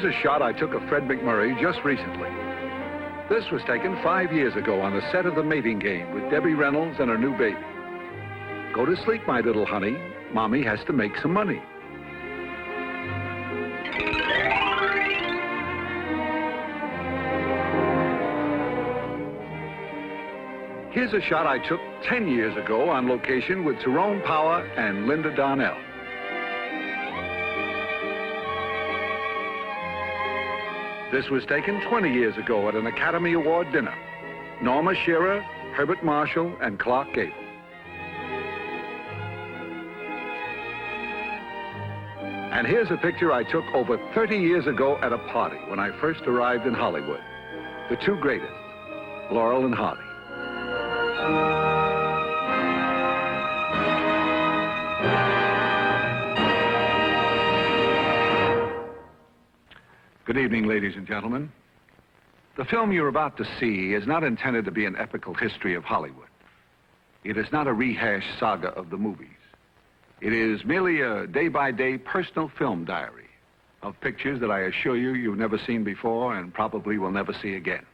Here's a shot I took of Fred McMurray just recently. This was taken 5 years ago on the set of The Mating Game with Debbie Reynolds and her new baby. Go to sleep, my little honey. Mommy has to make some money. Here's a shot I took 10 years ago on location with Tyrone Power and Linda Darnell. This was taken 20 years ago at an Academy Award dinner. Norma Shearer, Herbert Marshall, and Clark Gable. And here's a picture I took over 30 years ago at a party when I first arrived in Hollywood. The two greatest, Laurel and Hardy. Good evening, ladies and gentlemen. The film you're about to see is not intended to be an epical history of Hollywood. It is not a rehashed saga of the movies. It is merely a day-by-day personal film diary of pictures that I assure you you've never seen before and probably will never see again.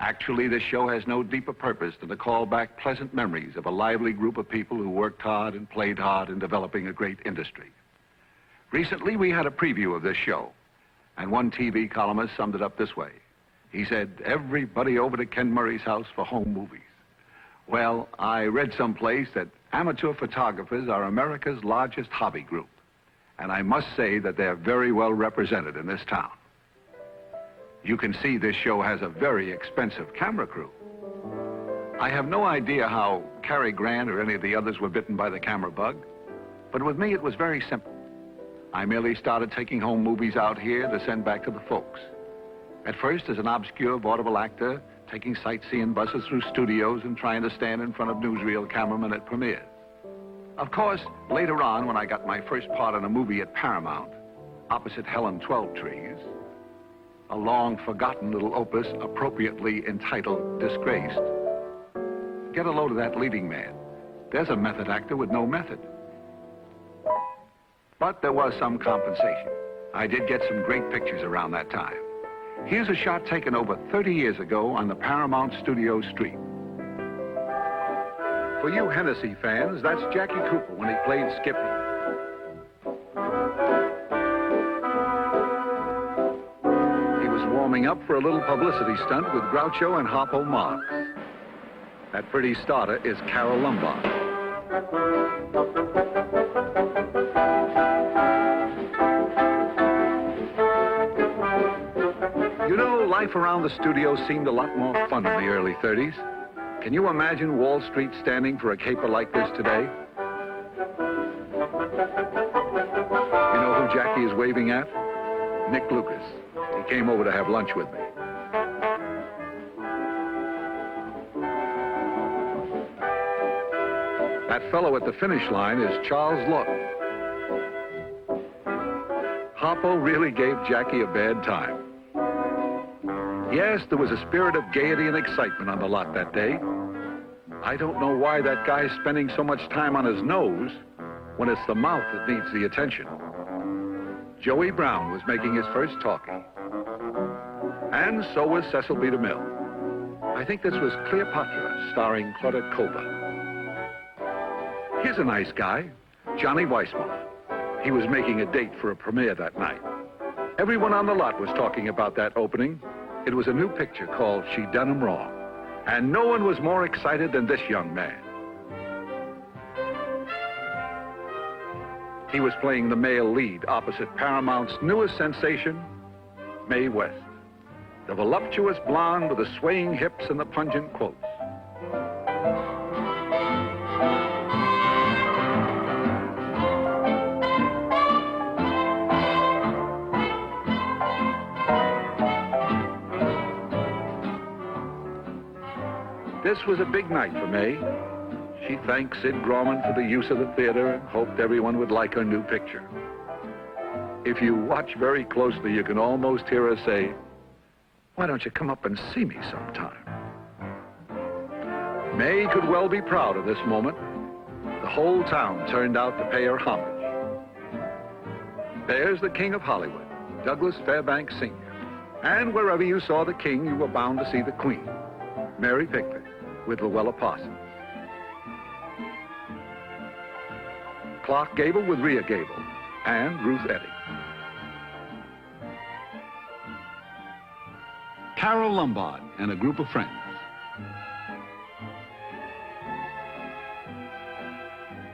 Actually, this show has no deeper purpose than to call back pleasant memories of a lively group of people who worked hard and played hard in developing a great industry. Recently, we had a preview of this show, and one TV columnist summed it up this way. He said, everybody over to Ken Murray's house for home movies. Well, I read someplace that amateur photographers are America's largest hobby group, and I must say that they're very well represented in this town. You can see this show has a very expensive camera crew. I have no idea how Cary Grant or any of the others were bitten by the camera bug, but with me it was very simple. I merely started taking home movies out here to send back to the folks. At first as an obscure vaudeville actor, taking sightseeing buses through studios and trying to stand in front of newsreel cameramen at premieres. Of course, later on when I got my first part in a movie at Paramount, opposite Helen Twelvetrees, a long-forgotten little opus appropriately entitled Disgraced. Get a load of that leading man. There's a method actor with no method. But there was some compensation. I did get some great pictures around that time. Here's a shot taken over 30 years ago on the Paramount Studios street. For you Hennessy fans, that's Jackie Cooper when he played Skippy. Warming up for a little publicity stunt with Groucho and Harpo Marx. That pretty starter is Carol Lombard. You know, life around the studio seemed a lot more fun in the early 30s. Can you imagine Wall Street standing for a caper like this today? You know who Jackie is waving at? Nick Lucas. He came over to have lunch with me. That fellow at the finish line is Charles Lawton. Harpo really gave Jackie a bad time. Yes, there was a spirit of gaiety and excitement on the lot that day. I don't know why that guy's spending so much time on his nose when it's the mouth that needs the attention. Joey Brown was making his first talkie. And so was Cecil B. DeMille. I think this was Cleopatra, starring Claudette Colbert. Here's a nice guy, Johnny Weissmuller. He was making a date for a premiere that night. Everyone on the lot was talking about that opening. It was a new picture called She Done 'Em Wrong. And no one was more excited than this young man. He was playing the male lead opposite Paramount's newest sensation, Mae West. The voluptuous blonde with the swaying hips and the pungent quotes. This was a big night for Mae. She thanked Sid Grauman for the use of the theater and hoped everyone would like her new picture. If you watch very closely, you can almost hear her say, "Why don't you come up and see me sometime?" Mae could well be proud of this moment. The whole town turned out to pay her homage. There's the king of Hollywood, Douglas Fairbanks Sr. And wherever you saw the king, you were bound to see the queen, Mary Pickford, with Luella Parsons. Clark Gable with Rhea Gable, and Ruth Eddy. Carol Lombard and a group of friends.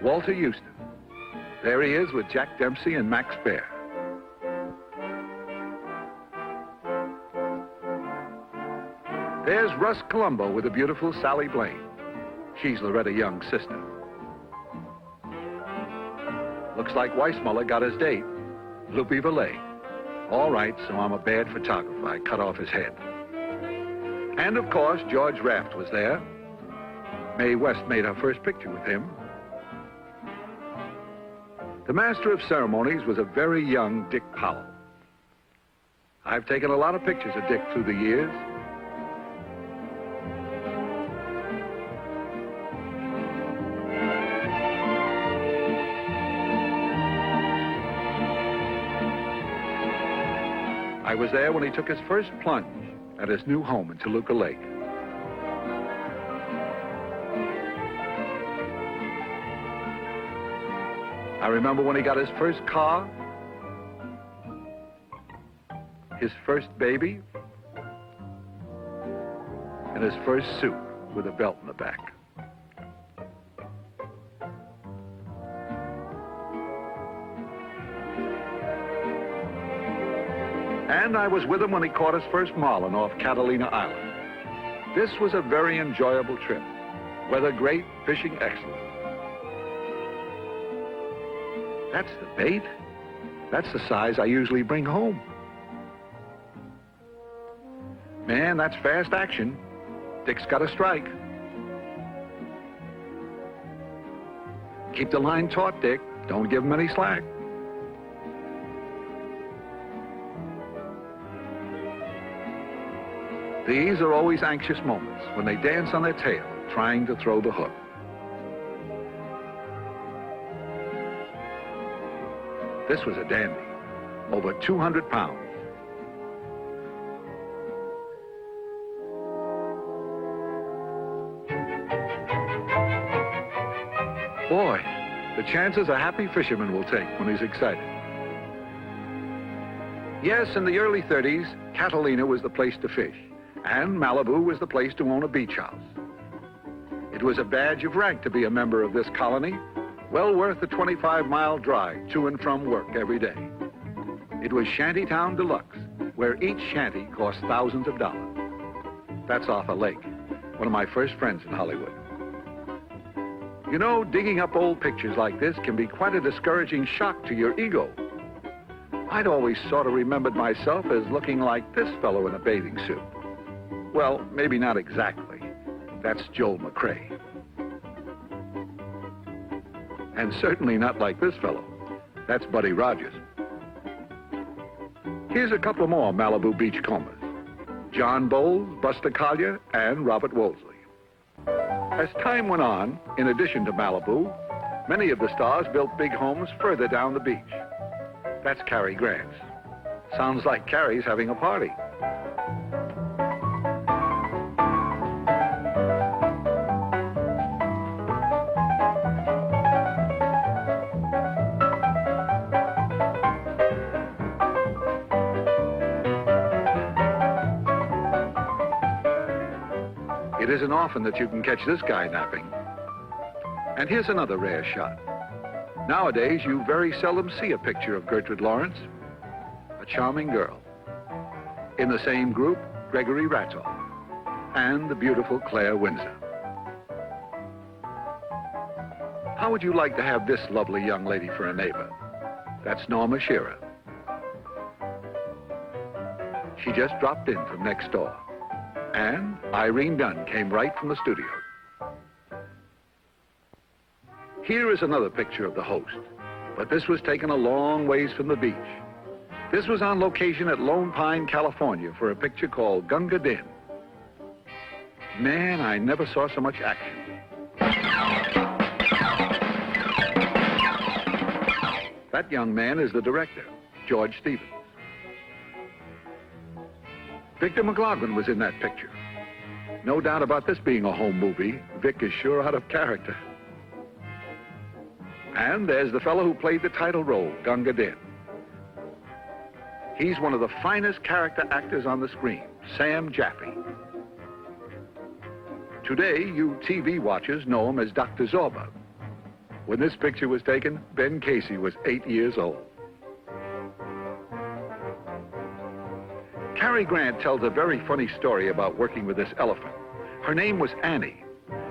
Walter Houston. There he is with Jack Dempsey and Max Baer. There's Russ Columbo with the beautiful Sally Blane. She's Loretta Young's sister. Looks like Weissmuller got his date. Loopy Valet. All right, so I'm a bad photographer. I cut off his head. And of course, George Raft was there. Mae West made her first picture with him. The master of ceremonies was a very young Dick Powell. I've taken a lot of pictures of Dick through the years. I was there when he took his first plunge at his new home in Toluca Lake. I remember when he got his first car, his first baby, and his first suit with a belt in the back. And I was with him when he caught his first marlin off Catalina Island. This was a very enjoyable trip. Weather great, fishing excellent. That's the bait. That's the size I usually bring home. Man, that's fast action. Dick's got a strike. Keep the line taut, Dick. Don't give him any slack. These are always anxious moments when they dance on their tail, trying to throw the hook. This was a dandy, over 200 pounds. Boy, the chances a happy fisherman will take when he's excited. Yes, in the early 30s, Catalina was the place to fish, and Malibu was the place to own a beach house. It was a badge of rank to be a member of this colony, well worth the 25-mile drive to and from work every day. It was Shantytown Deluxe, where each shanty cost thousands of dollars. That's Arthur Lake, one of my first friends in Hollywood. You know, digging up old pictures like this can be quite a discouraging shock to your ego. I'd always sort of remembered myself as looking like this fellow in a bathing suit. Well, maybe not exactly. That's Joel McCrae. And certainly not like this fellow. That's Buddy Rogers. Here's a couple more Malibu beachcombers. John Boles, Buster Collier, and Robert Wolseley. As time went on, in addition to Malibu, many of the stars built big homes further down the beach. That's Cary Grant. Sounds like Cary's having a party. It isn't often that you can catch this guy napping. And here's another rare shot. Nowadays, you very seldom see a picture of Gertrude Lawrence, a charming girl. In the same group, Gregory Ratoff and the beautiful Claire Windsor. How would you like to have this lovely young lady for a neighbor? That's Norma Shearer. She just dropped in from next door. And Irene Dunn came right from the studio. Here is another picture of the host, but this was taken a long ways from the beach. This was on location at Lone Pine, California for a picture called Gunga Din. Man, I never saw so much action. That young man is the director, George Stevens. Victor McLaughlin was in that picture. No doubt about this being a home movie. Vic is sure out of character. And there's the fellow who played the title role, Gunga Din. He's one of the finest character actors on the screen, Sam Jaffe. Today, you TV watchers know him as Dr. Zorba. When this picture was taken, Ben Casey was 8 years old. Cary Grant tells a very funny story about working with this elephant. Her name was Annie,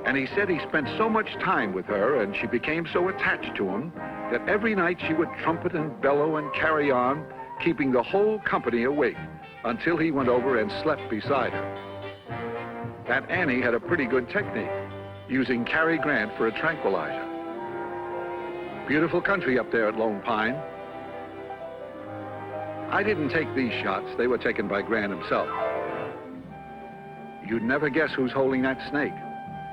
and he said he spent so much time with her and she became so attached to him that every night she would trumpet and bellow and carry on, keeping the whole company awake until he went over and slept beside her. That Annie had a pretty good technique, using Cary Grant for a tranquilizer. Beautiful country up there at Lone Pine. I didn't take these shots. They were taken by Grant himself. You'd never guess who's holding that snake.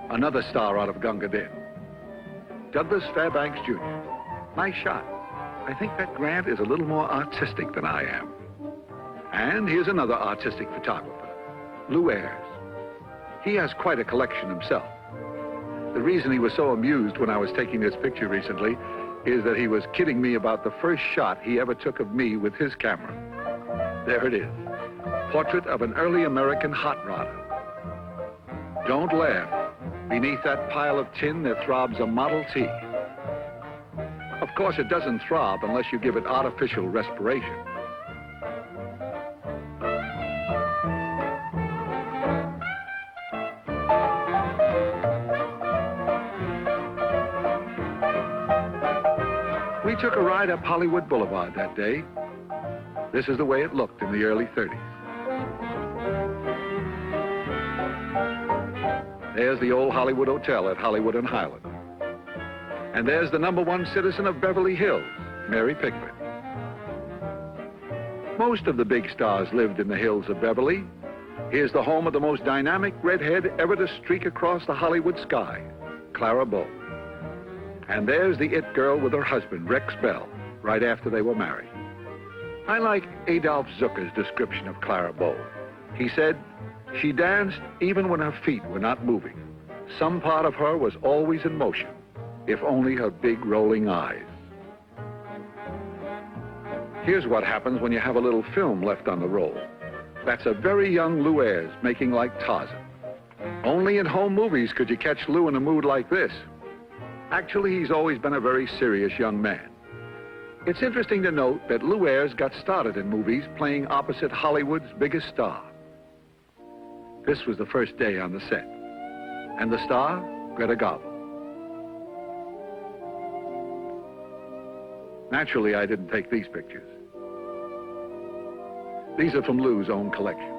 Another star out of Gunga Din. Douglas Fairbanks, Jr. Nice shot. I think that Grant is a little more artistic than I am. And here's another artistic photographer, Lou Ayres. He has quite a collection himself. The reason he was so amused when I was taking this picture recently is that he was kidding me about the first shot he ever took of me with his camera. There it is. Portrait of an early American hot rodder. Don't laugh. Beneath that pile of tin, there throbs a Model T. Of course, it doesn't throb unless you give it artificial respiration. We took a ride up Hollywood Boulevard that day. This is the way it looked in the early 30s. There's the old Hollywood Hotel at Hollywood and Highland. And there's the #1 citizen of Beverly Hills, Mary Pickford. Most of the big stars lived in the hills of Beverly. Here's the home of the most dynamic redhead ever to streak across the Hollywood sky, Clara Bow. And there's the it girl with her husband, Rex Bell, right after they were married. I like Adolf Zucker's description of Clara Bow. He said, she danced even when her feet were not moving. Some part of her was always in motion, if only her big rolling eyes. Here's what happens when you have a little film left on the roll. That's a very young Lou Ayres making like Tarzan. Only in home movies could you catch Lou in a mood like this. Actually, he's always been a very serious young man. It's interesting to note that Lou Ayres got started in movies playing opposite Hollywood's biggest star. This was the first day on the set. And the star, Greta Garbo. Naturally, I didn't take these pictures. These are from Lou's own collection.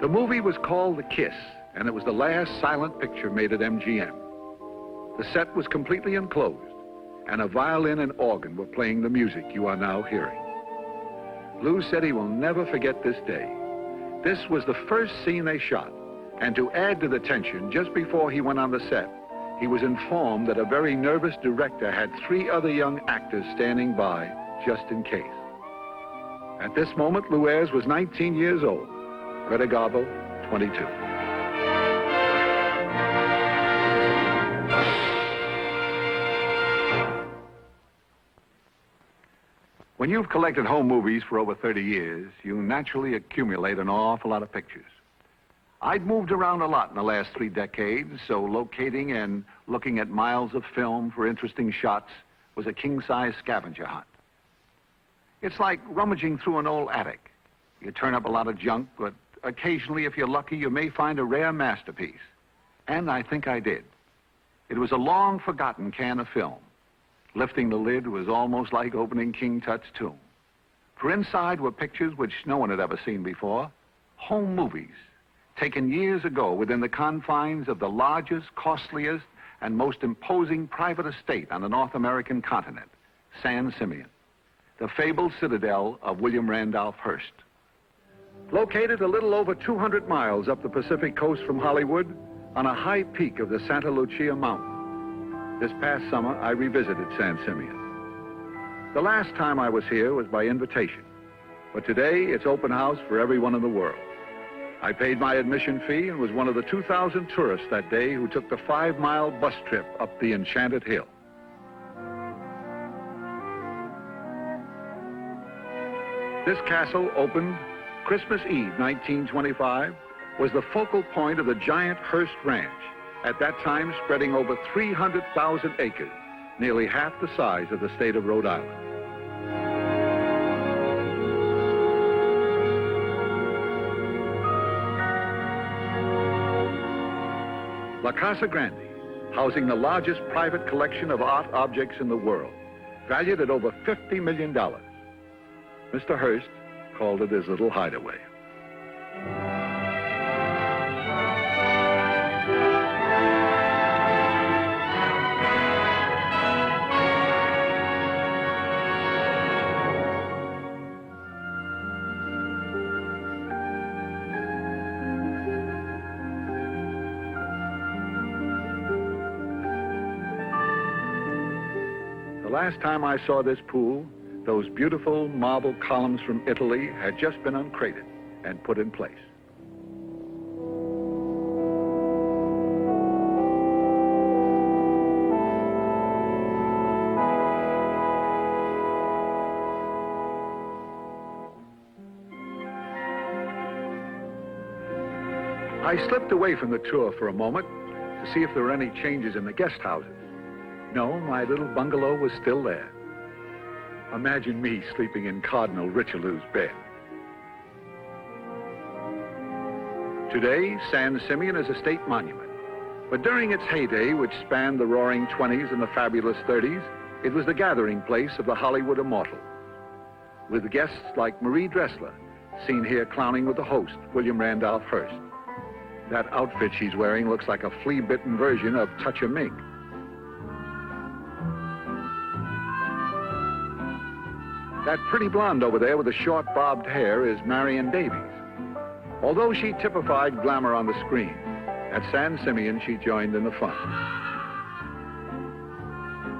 The movie was called The Kiss, and it was the last silent picture made at MGM. The set was completely enclosed, and a violin and organ were playing the music you are now hearing. Lou said he will never forget this day. This was the first scene they shot, and to add to the tension, just before he went on the set, he was informed that a very nervous director had 3 other young actors standing by, just in case. At this moment, Lou Ayres was 19 years old, Greta Garbo, 22. When you've collected home movies for over 30 years, you naturally accumulate an awful lot of pictures. I'd moved around a lot in the last 3 decades, so locating and looking at miles of film for interesting shots was a king-size scavenger hunt. It's like rummaging through an old attic. You turn up a lot of junk, but occasionally, if you're lucky, you may find a rare masterpiece. And I think I did. It was a long-forgotten can of film. Lifting the lid was almost like opening King Tut's tomb. For inside were pictures which no one had ever seen before, home movies, taken years ago within the confines of the largest, costliest, and most imposing private estate on the North American continent, San Simeon, the fabled citadel of William Randolph Hearst. Located a little over 200 miles up the Pacific coast from Hollywood, on a high peak of the Santa Lucia Mountain. This past summer, I revisited San Simeon. The last time I was here was by invitation, But today, it's open house for everyone in the world. I paid my admission fee and was one of the 2,000 tourists that day who took the 5-mile bus trip up the Enchanted Hill. This castle, opened Christmas Eve, 1925, was the focal point of the giant Hearst Ranch, at that time spreading over 300,000 acres, nearly half the size of the state of Rhode Island. La Casa Grande, housing the largest private collection of art objects in the world, valued at over $50 million. Mr. Hearst called it his little hideaway. The last time I saw this pool, those beautiful marble columns from Italy had just been uncrated and put in place. I slipped away from the tour for a moment to see if there were any changes in the guest houses. No, my little bungalow was still there. Imagine me sleeping in Cardinal Richelieu's bed. Today, San Simeon is a state monument. But during its heyday, which spanned the roaring 20s and the fabulous 30s, it was the gathering place of the Hollywood immortals, with guests like Marie Dressler, seen here clowning with the host, William Randolph Hearst. That outfit she's wearing looks like a flea-bitten version of Touch a Mink. That pretty blonde over there with the short bobbed hair is Marion Davies. Although she typified glamour on the screen, at San Simeon she joined in the fun.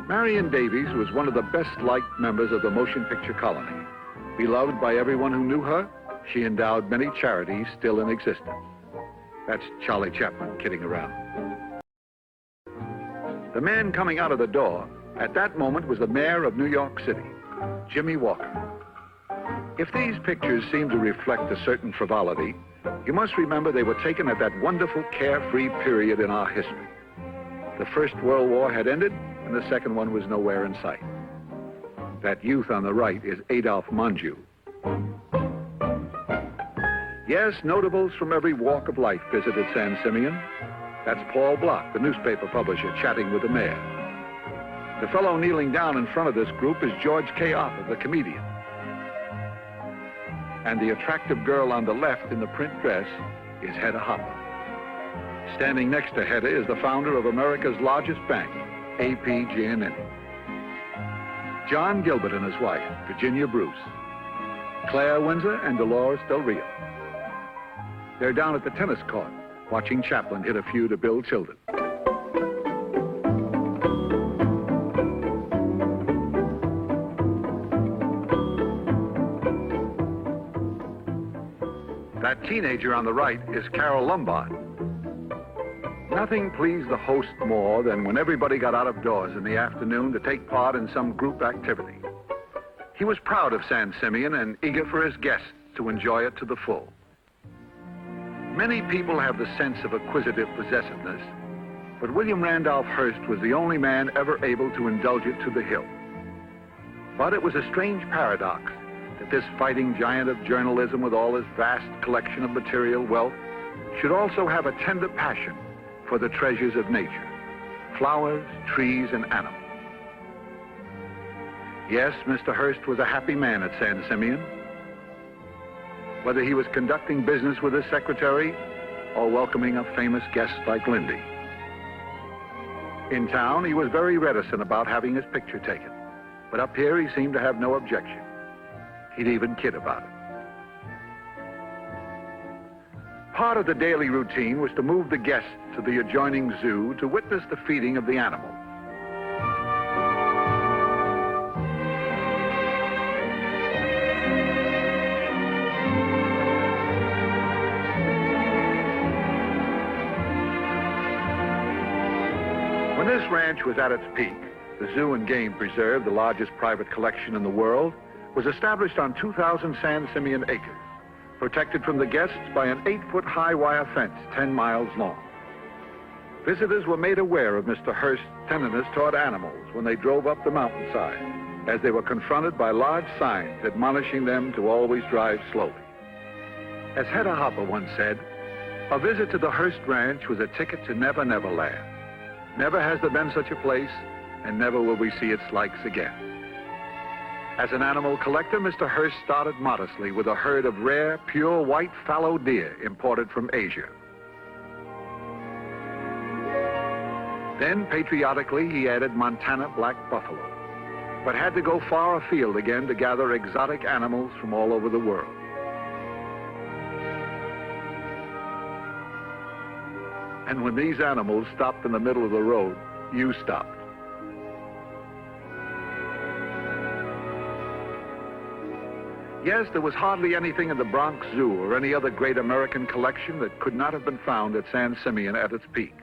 Marion Davies was one of the best-liked members of the motion picture colony. Beloved by everyone who knew her, she endowed many charities still in existence. That's Charlie Chaplin kidding around. The man coming out of the door at that moment was the mayor of New York City, Jimmy Walker. If these pictures seem to reflect a certain frivolity, you must remember they were taken at that wonderful carefree period in our history. The First World War had ended, and the second one was nowhere in sight. That youth on the right is Adolphe Monjou. Yes, notables from every walk of life visited San Simeon. That's Paul Block, the newspaper publisher, chatting with the mayor. The fellow kneeling down in front of this group is George K. Arthur, the comedian. And the attractive girl on the left in the print dress is Hedda Hopper. Standing next to Hedda is the founder of America's largest bank, A.P. Giannini. John Gilbert and his wife, Virginia Bruce. Claire Windsor and Dolores Del Rio. They're down at the tennis court, watching Chaplin hit a few to Bill Tilden. That teenager on the right is Carol Lombard. Nothing pleased the host more than when everybody got out of doors in the afternoon to take part in some group activity. He was proud of San Simeon and eager for his guests to enjoy it to the full. Many people have the sense of acquisitive possessiveness, but William Randolph Hearst was the only man ever able to indulge it to the hilt. But it was a strange paradox that this fighting giant of journalism with all his vast collection of material wealth should also have a tender passion for the treasures of nature, flowers, trees, and animals. Yes, Mr. Hearst was a happy man at San Simeon. Whether he was conducting business with his secretary or welcoming a famous guest like Lindy. In town, he was very reticent about having his picture taken, but up here he seemed to have no objection. He'd even kid about it. Part of the daily routine was to move the guests to the adjoining zoo to witness the feeding of the animals. When this ranch was at its peak, the Zoo and Game Preserve, the largest private collection in the world, was established on 2,000 San Simeon acres, protected from the guests by an 8-foot-high wire fence 10 miles long. Visitors were made aware of Mr. Hearst's tenderness toward animals when they drove up the mountainside, as they were confronted by large signs admonishing them to always drive slowly. As Hedda Hopper once said, a visit to the Hearst Ranch was a ticket to Never Never Land. Never has there been such a place, and never will we see its likes again. As an animal collector, Mr. Hearst started modestly with a herd of rare, pure white fallow deer imported from Asia. Then, patriotically, he added Montana black buffalo, but had to go far afield again to gather exotic animals from all over the world. And when these animals stopped in the middle of the road, you stopped. Yes, there was hardly anything in the Bronx Zoo or any other great American collection that could not have been found at San Simeon at its peak.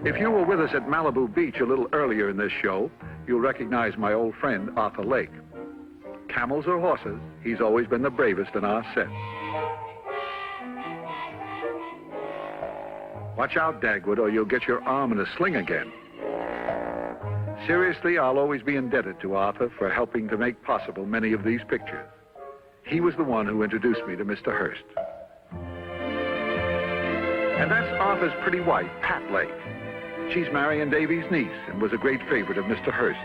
If you were with us at Malibu Beach a little earlier in this show, you'll recognize my old friend, Arthur Lake. Camels or horses, he's always been the bravest in our set. Watch out, Dagwood, or you'll get your arm in a sling again. Seriously, I'll always be indebted to Arthur for helping to make possible many of these pictures. He was the one who introduced me to Mr. Hearst. And that's Arthur's pretty wife, Pat Lake. She's Marion Davies' niece and was a great favorite of Mr. Hearst.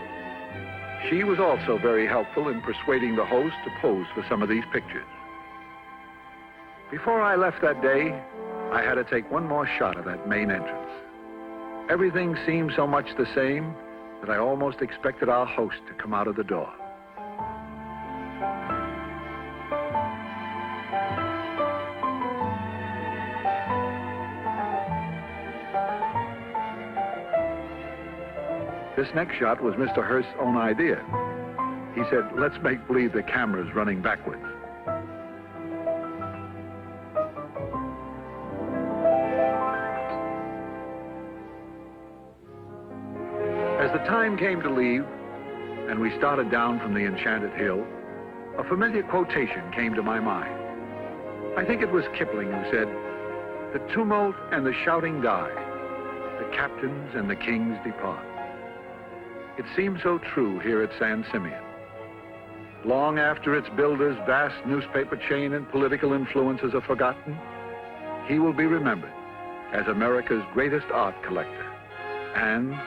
She was also very helpful in persuading the host to pose for some of these pictures. Before I left that day, I had to take one more shot of that main entrance. Everything seemed so much the same that I almost expected our host to come out of the door. This next shot was Mr. Hearst's own idea. He said, let's make believe the camera's running backwards. As the time came to leave, and we started down from the enchanted hill, a familiar quotation came to my mind. I think it was Kipling who said, "The tumult and the shouting die, the captains and the kings depart." It seems so true here at San Simeon. Long after its builder's vast newspaper chain and political influences are forgotten, he will be remembered as America's greatest art collector and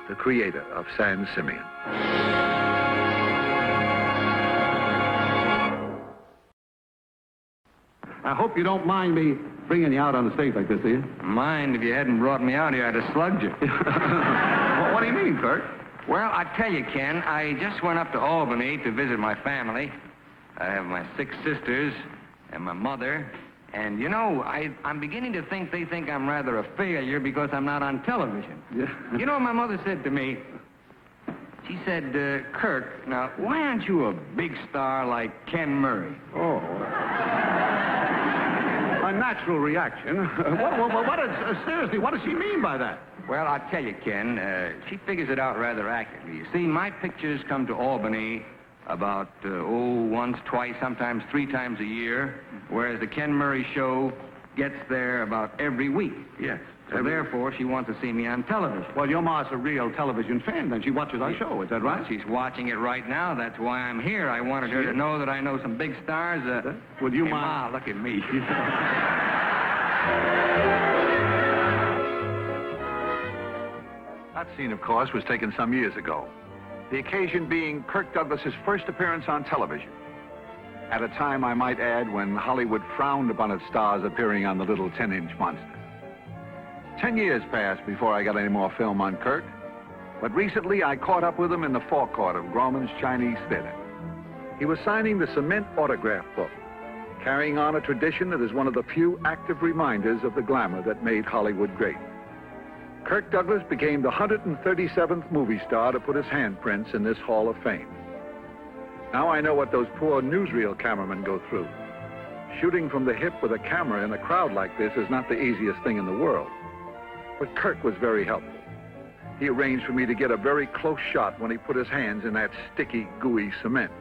the creator of San Simeon. I hope you don't mind me bringing you out on the stage like this, do you? Mind if you hadn't brought me out here, I'd have slugged you. Well, what do you mean, Kirk? Well, I tell you, Ken, I just went up to Albany to visit my family. I have my 6 sisters and my mother. And, you know, I'm beginning to think they think I'm rather a failure because I'm not on television. Yeah. You know what my mother said to me? She said, Kirk, now, why aren't you a big star like Ken Murray? Oh. A natural reaction. Seriously, what does she mean by that? Well, I'll tell you, Ken, she figures it out rather accurately. You see, my pictures come to Albany about, once, twice, sometimes 3 times a year, whereas the Ken Murray show gets there about every week. Yes. So therefore, she wants to see me on television. Well, your ma's a real television fan, then. She watches our show, is that right? She's watching it right now. That's why I'm here. I wanted her to know that I know some big stars. Would you hey, mind? Ma, look at me. That scene, of course, was taken some years ago. The occasion being Kirk Douglas's first appearance on television. At a time, I might add, when Hollywood frowned upon its stars appearing on the little 10-inch monster. 10 years passed before I got any more film on Kirk, but recently I caught up with him in the forecourt of Grauman's Chinese Theater. He was signing the cement autograph book, carrying on a tradition that is one of the few active reminders of the glamour that made Hollywood great. Kirk Douglas became the 137th movie star to put his handprints in this Hall of Fame. Now I know what those poor newsreel cameramen go through. Shooting from the hip with a camera in a crowd like this is not the easiest thing in the world. But Kirk was very helpful. He arranged for me to get a very close shot when he put his hands in that sticky, gooey cement.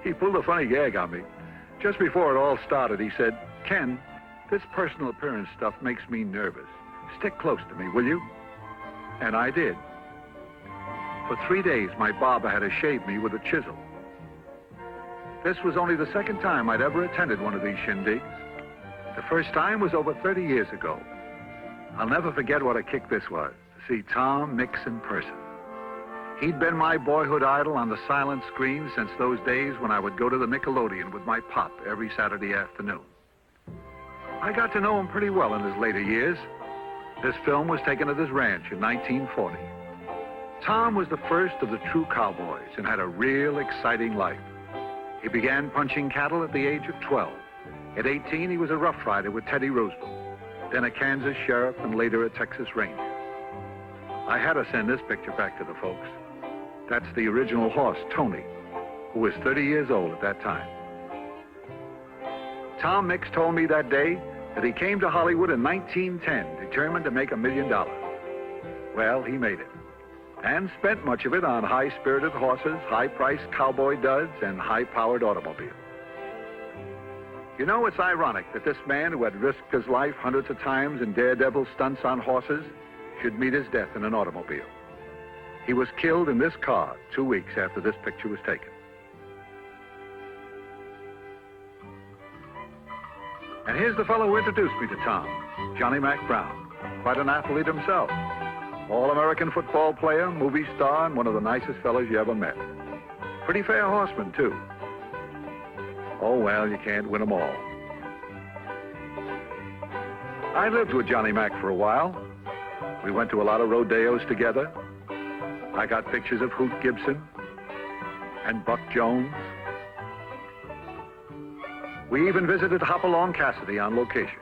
He pulled a funny gag on me. Just before it all started, he said, "Ken, this personal appearance stuff makes me nervous. Stick close to me, will you?" And I did. For 3 days, my barber had to shave me with a chisel. This was only the second time I'd ever attended one of these shindigs. The first time was over 30 years ago. I'll never forget what a kick this was, to see Tom Mix in person. He'd been my boyhood idol on the silent screen since those days when I would go to the Nickelodeon with my pop every Saturday afternoon. I got to know him pretty well in his later years. This film was taken at his ranch in 1940. Tom was the first of the true cowboys and had a real exciting life. He began punching cattle at the age of 12. At 18, he was a rough rider with Teddy Roosevelt, then a Kansas sheriff and later a Texas Ranger. I had to send this picture back to the folks. That's the original horse, Tony, who was 30 years old at that time. Tom Mix told me that day that he came to Hollywood in 1910, determined to make $1 million. Well, he made it, and spent much of it on high-spirited horses, high-priced cowboy duds, and high-powered automobiles. You know, it's ironic that this man who had risked his life hundreds of times in daredevil stunts on horses should meet his death in an automobile. He was killed in this car 2 weeks after this picture was taken. And here's the fellow who introduced me to Tom, Johnny Mack Brown, quite an athlete himself. All-American football player, movie star, and one of the nicest fellows you ever met. Pretty fair horseman, too. Oh, well, you can't win them all. I lived with Johnny Mack for a while. We went to a lot of rodeos together. I got pictures of Hoot Gibson and Buck Jones. We even visited Hopalong Cassidy on location.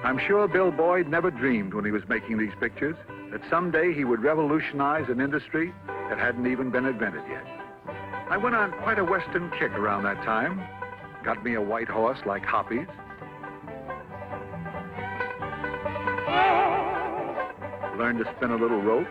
I'm sure Bill Boyd never dreamed when he was making these pictures that someday he would revolutionize an industry that hadn't even been invented yet. I went on quite a Western kick around that time. Got me a white horse like Hoppy's. Learned to spin a little rope.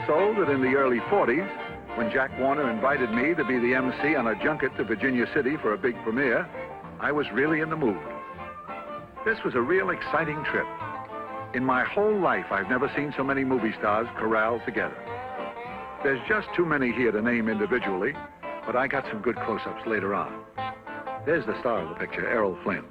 So that in the early 40s, when Jack Warner invited me to be the MC on a junket to Virginia City for a big premiere, I was really in the mood. This was a real exciting trip. In my whole life, I've never seen so many movie stars corralled together. There's just too many here to name individually, but I got some good close-ups later on. There's the star of the picture, Errol Flynn.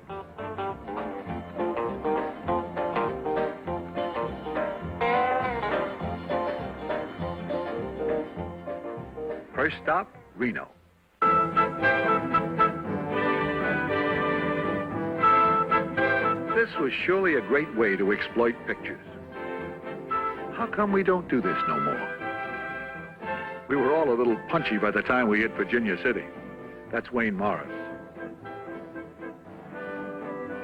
First stop, Reno. This was surely a great way to exploit pictures. How come we don't do this no more? We were all a little punchy by the time we hit Virginia City. That's Wayne Morris.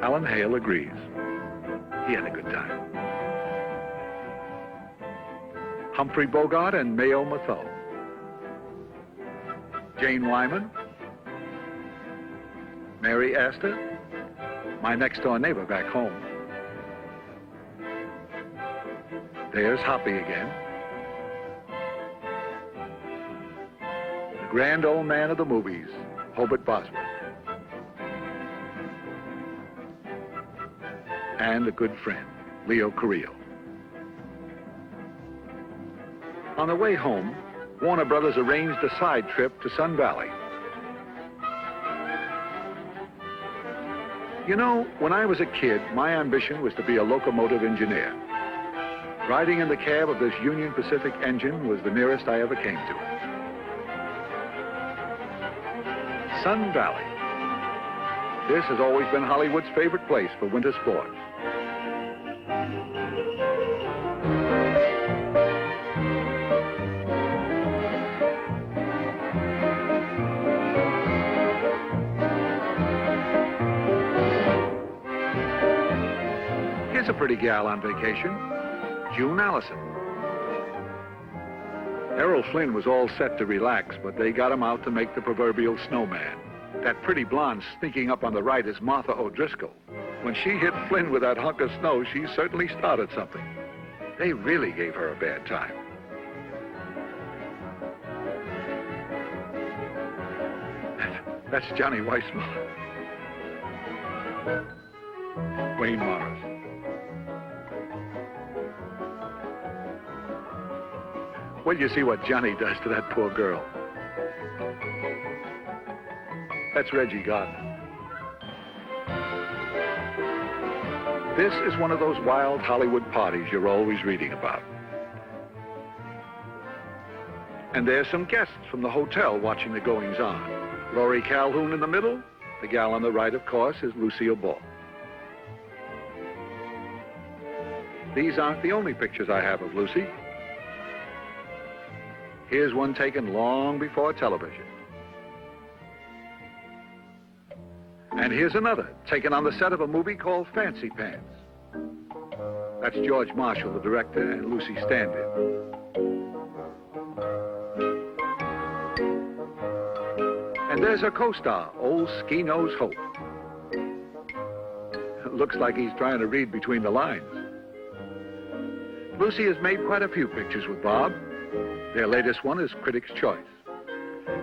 Alan Hale agrees. He had a good time. Humphrey Bogart and Mayo Matho. Jane Wyman. Mary Astor. My next-door neighbor back home. There's Hoppy again. The grand old man of the movies, Hobart Bosworth. And a good friend, Leo Carrillo. On the way home, Warner Brothers arranged a side trip to Sun Valley. You know, when I was a kid, my ambition was to be a locomotive engineer. Riding in the cab of this Union Pacific engine was the nearest I ever came to it. Sun Valley. This has always been Hollywood's favorite place for winter sports. a pretty gal on vacation. June Allison. Errol Flynn was all set to relax, but they got him out to make the proverbial snowman. That pretty blonde sneaking up on the right is Martha O'Driscoll. When she hit Flynn with that hunk of snow, she certainly started something. They really gave her a bad time. That's Johnny Weissmuller. Wayne Morris. Well, you see what Johnny does to that poor girl. That's Reggie Gardner. This is one of those wild Hollywood parties you're always reading about. And there's some guests from the hotel watching the goings-on. Rory Calhoun in the middle. The gal on the right, of course, is Lucille Ball. These aren't the only pictures I have of Lucy. Here's one taken long before television. And here's another, taken on the set of a movie called Fancy Pants. That's George Marshall, the director, and Lucy stand-in. And there's her co-star, old Ski-Nose Hope. Looks like he's trying to read between the lines. Lucy has made quite a few pictures with Bob. Their latest one is Critics' Choice.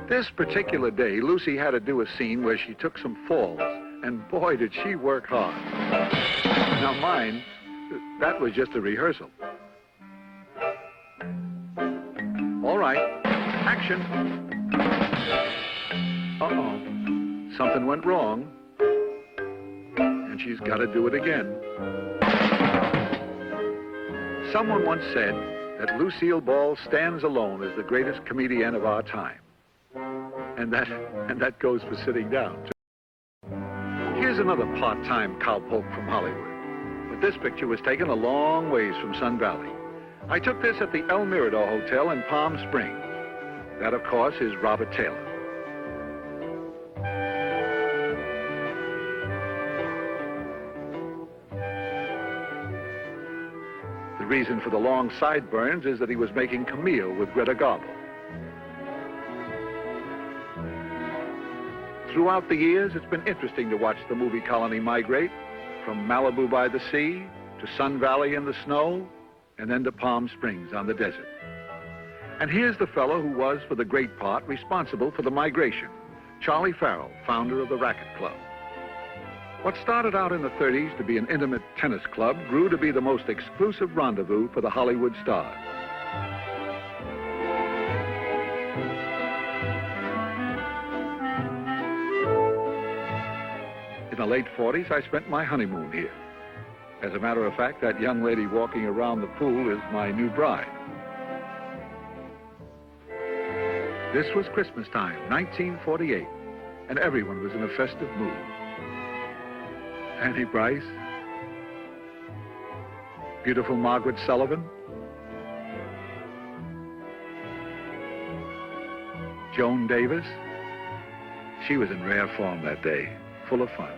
This particular day, Lucy had to do a scene where she took some falls, and boy, did she work hard. Now mine, that was just a rehearsal. All right, action. Uh-oh, something went wrong, and she's got to do it again. Someone once said that Lucille Ball stands alone as the greatest comedian of our time. And that goes for sitting down, too. Here's another part-time cowpoke from Hollywood. But this picture was taken a long ways from Sun Valley. I took this at the El Mirador Hotel in Palm Springs. That, of course, is Robert Taylor. The reason for the long sideburns is that he was making Camille with Greta Garbo. Throughout the years, it's been interesting to watch the movie colony migrate from Malibu by the sea to Sun Valley in the snow and then to Palm Springs on the desert. And here's the fellow who was, for the great part, responsible for the migration, Charlie Farrell, founder of the Racquet Club. What started out in the 30s to be an intimate tennis club grew to be the most exclusive rendezvous for the Hollywood stars. In the late 40s, I spent my honeymoon here. As a matter of fact, that young lady walking around the pool is my new bride. This was Christmas time, 1948, and everyone was in a festive mood. Fanny Brice, beautiful Margaret Sullivan, Joan Davis. She was in rare form that day, full of fun.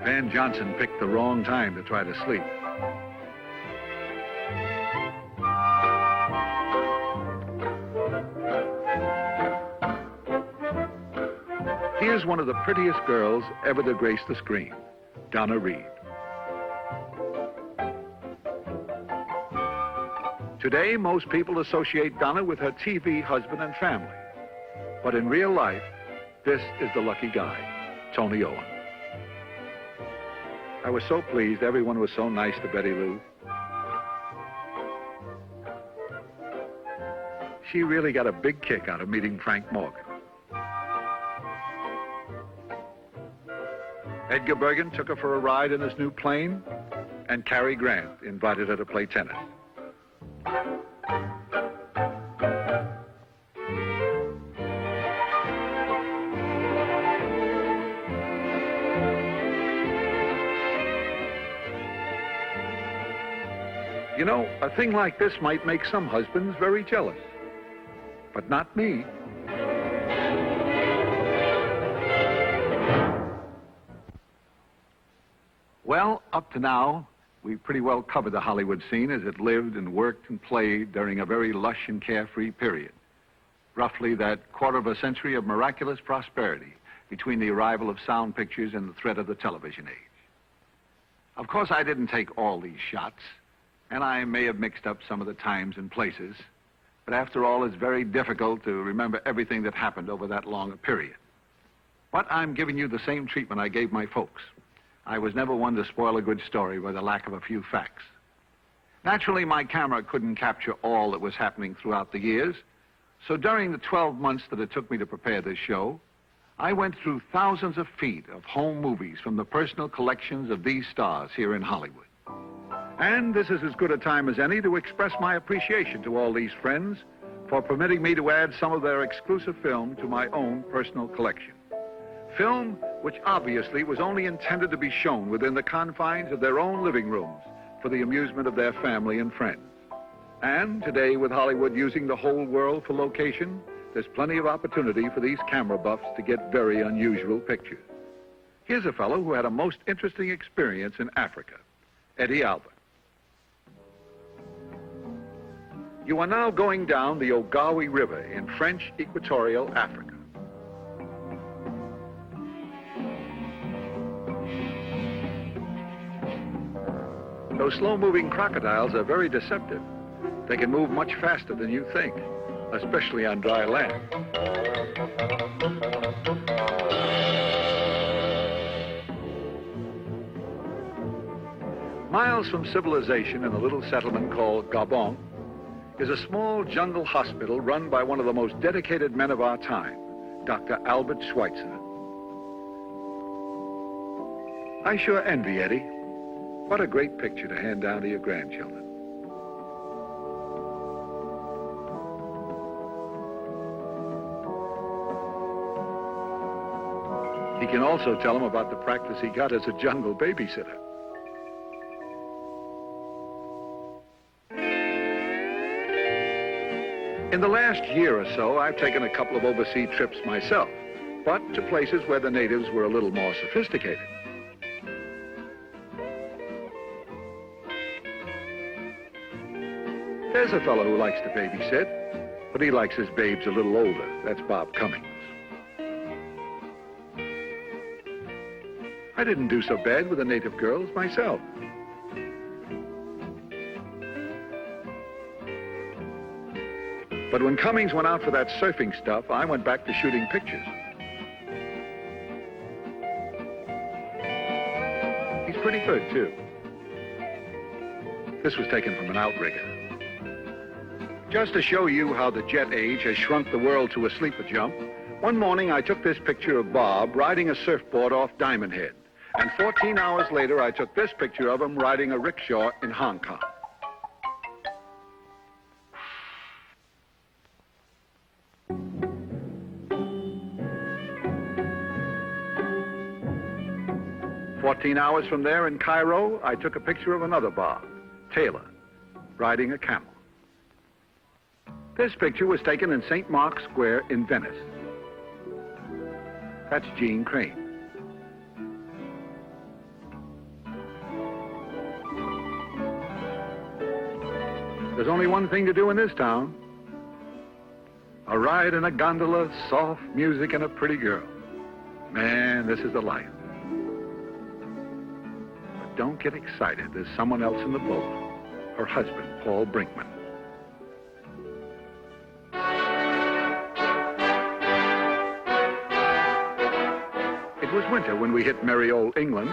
Van Johnson picked the wrong time to try to sleep. Here's one of the prettiest girls ever to grace the screen, Donna Reed. Today, most people associate Donna with her TV husband and family. But in real life, this is the lucky guy, Tony Owen. I was so pleased everyone was so nice to Betty Lou. She really got a big kick out of meeting Frank Morgan. Edgar Bergen took her for a ride in his new plane, and Cary Grant invited her to play tennis. You know, a thing like this might make some husbands very jealous, but not me. Well, up to now, we've pretty well covered the Hollywood scene as it lived and worked and played during a very lush and carefree period. Roughly that quarter of a century of miraculous prosperity between the arrival of sound pictures and the threat of the television age. Of course, I didn't take all these shots, and I may have mixed up some of the times and places, but after all, it's very difficult to remember everything that happened over that long a period. But I'm giving you the same treatment I gave my folks. I was never one to spoil a good story by the lack of a few facts. Naturally, my camera couldn't capture all that was happening throughout the years, so during the 12 months that it took me to prepare this show, I went through thousands of feet of home movies from the personal collections of these stars here in Hollywood. And this is as good a time as any to express my appreciation to all these friends for permitting me to add some of their exclusive film to my own personal collection. Film which obviously was only intended to be shown within the confines of their own living rooms for the amusement of their family and friends. And today, with Hollywood using the whole world for location, there's plenty of opportunity for these camera buffs to get very unusual pictures. Here's a fellow who had a most interesting experience in Africa, Eddie Albert. You are now going down the Ogawi River in French Equatorial Africa. Those slow-moving crocodiles are very deceptive. They can move much faster than you think, especially on dry land. Miles from civilization in a little settlement called Gabon is a small jungle hospital run by one of the most dedicated men of our time, Dr. Albert Schweitzer. I sure envy Eddie. What a great picture to hand down to your grandchildren. He can also tell them about the practice he got as a jungle babysitter. In the last year or so, I've taken a couple of overseas trips myself, but to places where the natives were a little more sophisticated. There's a fellow who likes to babysit, but he likes his babes a little older. That's Bob Cummings. I didn't do so bad with the native girls myself. But when Cummings went out for that surfing stuff, I went back to shooting pictures. He's pretty good, too. This was taken from an outrigger. Just to show you how the jet age has shrunk the world to a sleeper jump, one morning I took this picture of Bob riding a surfboard off Diamond Head. And 14 hours later, I took this picture of him riding a rickshaw in Hong Kong. "14 hours from there in Cairo, I took a picture of another Bob, Taylor, riding a camel. This picture was taken in St. Mark's Square in Venice. That's Jeanne Crain. There's only one thing to do in this town. A ride in a gondola, soft music, and a pretty girl. Man, this is the life. But don't get excited. There's someone else in the boat. Her husband, Paul Brinkman. It was winter when we hit merry old England,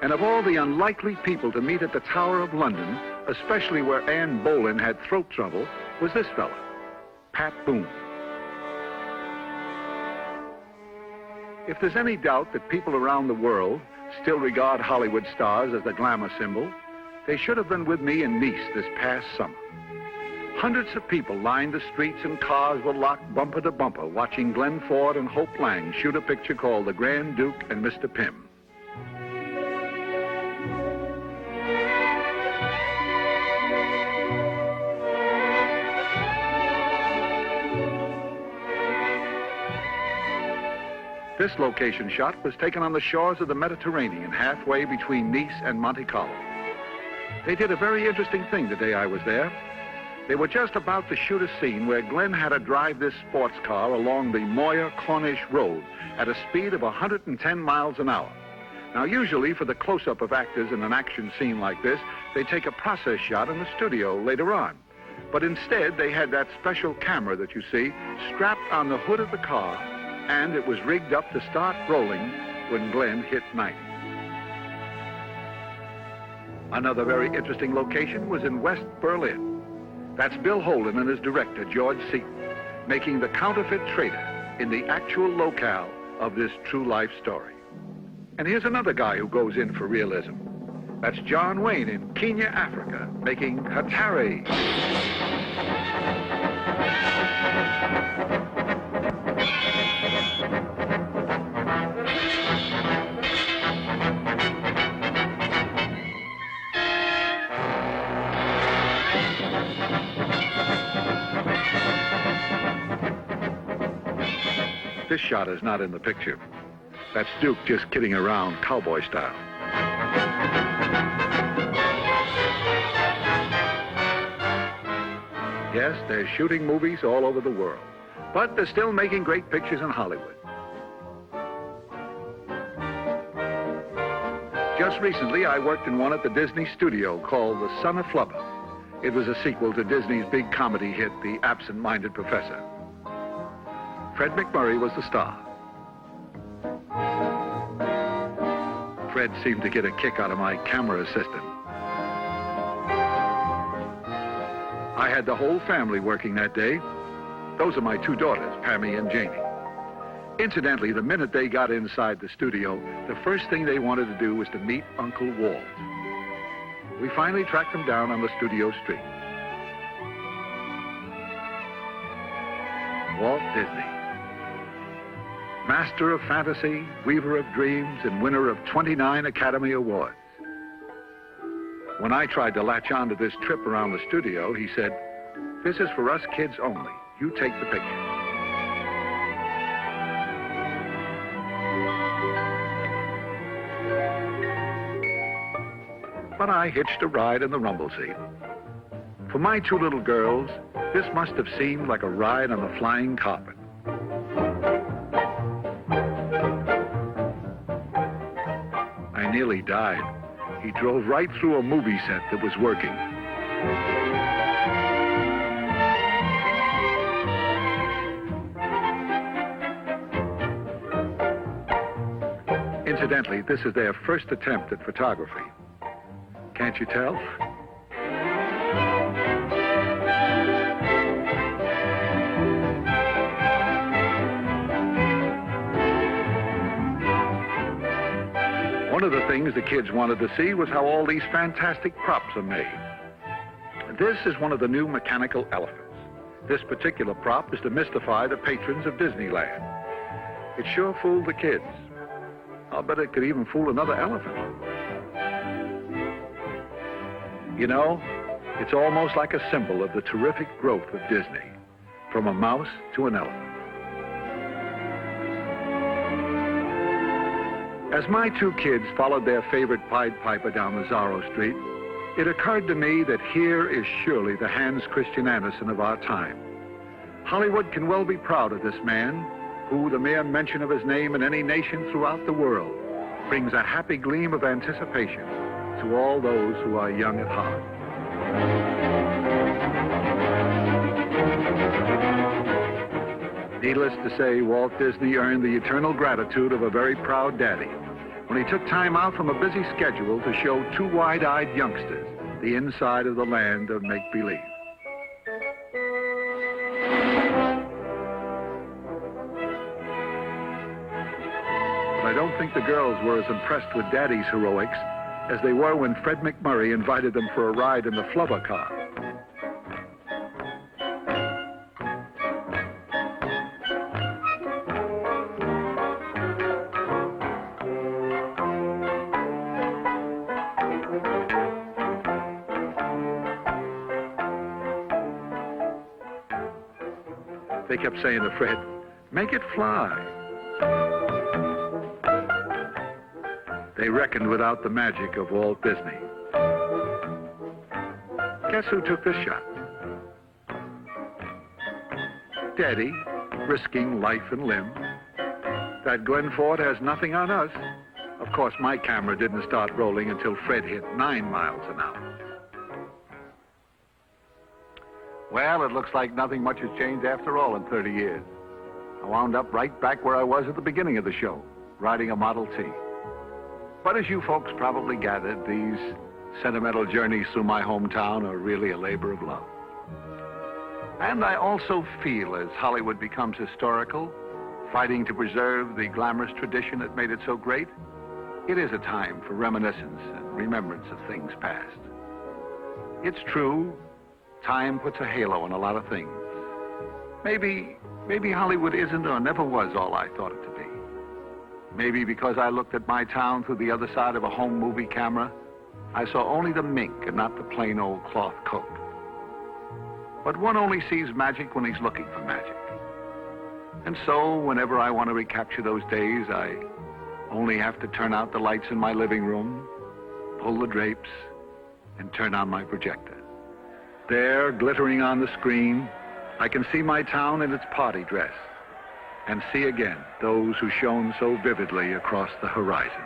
and of all the unlikely people to meet at the Tower of London, especially where Anne Boleyn had throat trouble, was this fella, Pat Boone. If there's any doubt that people around the world still regard Hollywood stars as the glamour symbol, they should have been with me in Nice this past summer. Hundreds of people lined the streets and cars were locked bumper to bumper watching Glenn Ford and Hope Lang shoot a picture called The Grand Duke and Mr. Pym. This location shot was taken on the shores of the Mediterranean, halfway between Nice and Monte Carlo. They did a very interesting thing the day I was there. They were just about to shoot a scene where Glenn had to drive this sports car along the Moyer-Cornish Road at a speed of 110 miles an hour. Now, usually for the close-up of actors in an action scene like this, they take a process shot in the studio later on. But instead, they had that special camera that you see strapped on the hood of the car, and it was rigged up to start rolling when Glenn hit 90. Another very interesting location was in West Berlin. That's Bill Holden and his director, George Seaton, making the counterfeit trader in the actual locale of this true-life story. And here's another guy who goes in for realism. That's John Wayne in Kenya, Africa, making Hatari. This shot is not in the picture. That's Duke just kidding around cowboy style. Yes, they're shooting movies all over the world, but they're still making great pictures in Hollywood. Just recently, I worked in one at the Disney studio called The Son of Flubber. It was a sequel to Disney's big comedy hit, The Absent-Minded Professor. Fred MacMurray was the star. Fred seemed to get a kick out of my camera assistant. I had the whole family working that day. Those are my two daughters, Pammy and Janie. Incidentally, the minute they got inside the studio, the first thing they wanted to do was to meet Uncle Walt. We finally tracked him down on the studio street. Walt Disney. Master of fantasy, weaver of dreams, and winner of 29 Academy Awards. When I tried to latch on to this trip around the studio, he said, "This is for us kids only. You take the picture." But I hitched a ride in the rumble seat. For my two little girls, this must have seemed like a ride on the flying carpet. I nearly died. He drove right through a movie set that was working. Incidentally, this is their first attempt at photography. Can't you tell? One of the things the kids wanted to see was how all these fantastic props are made. This is one of the new mechanical elephants. This particular prop is to mystify the patrons of Disneyland. It sure fooled the kids. I'll bet it could even fool another elephant. You know, it's almost like a symbol of the terrific growth of Disney, from a mouse to an elephant. As my two kids followed their favorite Pied Piper down Mazzaro Street, it occurred to me that here is surely the Hans Christian Andersen of our time. Hollywood can well be proud of this man, who, the mere mention of his name in any nation throughout the world, brings a happy gleam of anticipation to all those who are young at heart. Needless to say, Walt Disney earned the eternal gratitude of a very proud daddy when he took time out from a busy schedule to show two wide-eyed youngsters the inside of the land of make-believe. But I don't think the girls were as impressed with Daddy's heroics as they were when Fred MacMurray invited them for a ride in the Flubber car. They kept saying to Fred, "Make it fly." They reckoned without the magic of Walt Disney. Guess who took this shot? Daddy, risking life and limb. That Glen Ford has nothing on us. Of course, my camera didn't start rolling until Fred hit 9 miles an hour. Well, it looks like nothing much has changed after all in 30 years. I wound up right back where I was at the beginning of the show, riding a Model T. But as you folks probably gathered, these sentimental journeys through my hometown are really a labor of love. And I also feel as Hollywood becomes historical, fighting to preserve the glamorous tradition that made it so great, it is a time for reminiscence and remembrance of things past. It's true, time puts a halo on a lot of things. Maybe Hollywood isn't or never was all I thought it to be. Maybe because I looked at my town through the other side of a home movie camera, I saw only the mink and not the plain old cloth coat. But one only sees magic when he's looking for magic. And so, whenever I want to recapture those days, I only have to turn out the lights in my living room, pull the drapes, and turn on my projector. There, glittering on the screen, I can see my town in its party dress, and see again those who shone so vividly across the horizon.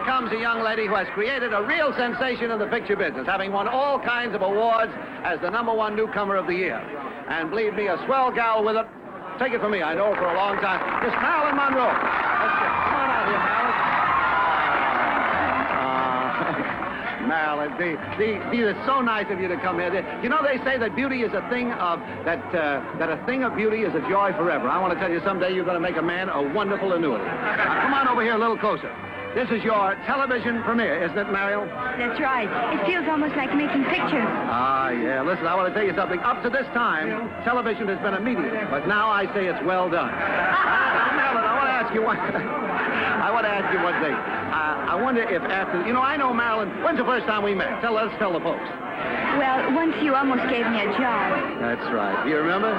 Comes a young lady who has created a real sensation in the picture business, having won all kinds of awards as the #1 newcomer of the year. And believe me, a swell gal with it. Take it from me, I know her for a long time. Miss Marilyn Monroe. Come on out here, Marilyn. Marilyn, it's so nice of you to come here. You know, they say that beauty is a thing of, that a thing of beauty is a joy forever. I want to tell you, someday you're going to make a man a wonderful annuity. Now, come on over here a little closer. This is your television premiere, isn't it, Mariel? That's right. It feels almost like making pictures. Ah, yeah. Listen, I want to tell you something. Up to this time, television has been a medium, but now I say it's well done. Marilyn, I want to ask you one thing. I wonder if after, I know, Marilyn, when's the first time we met? Let's tell the folks. Well, once you almost gave me a job. That's right. Do you remember?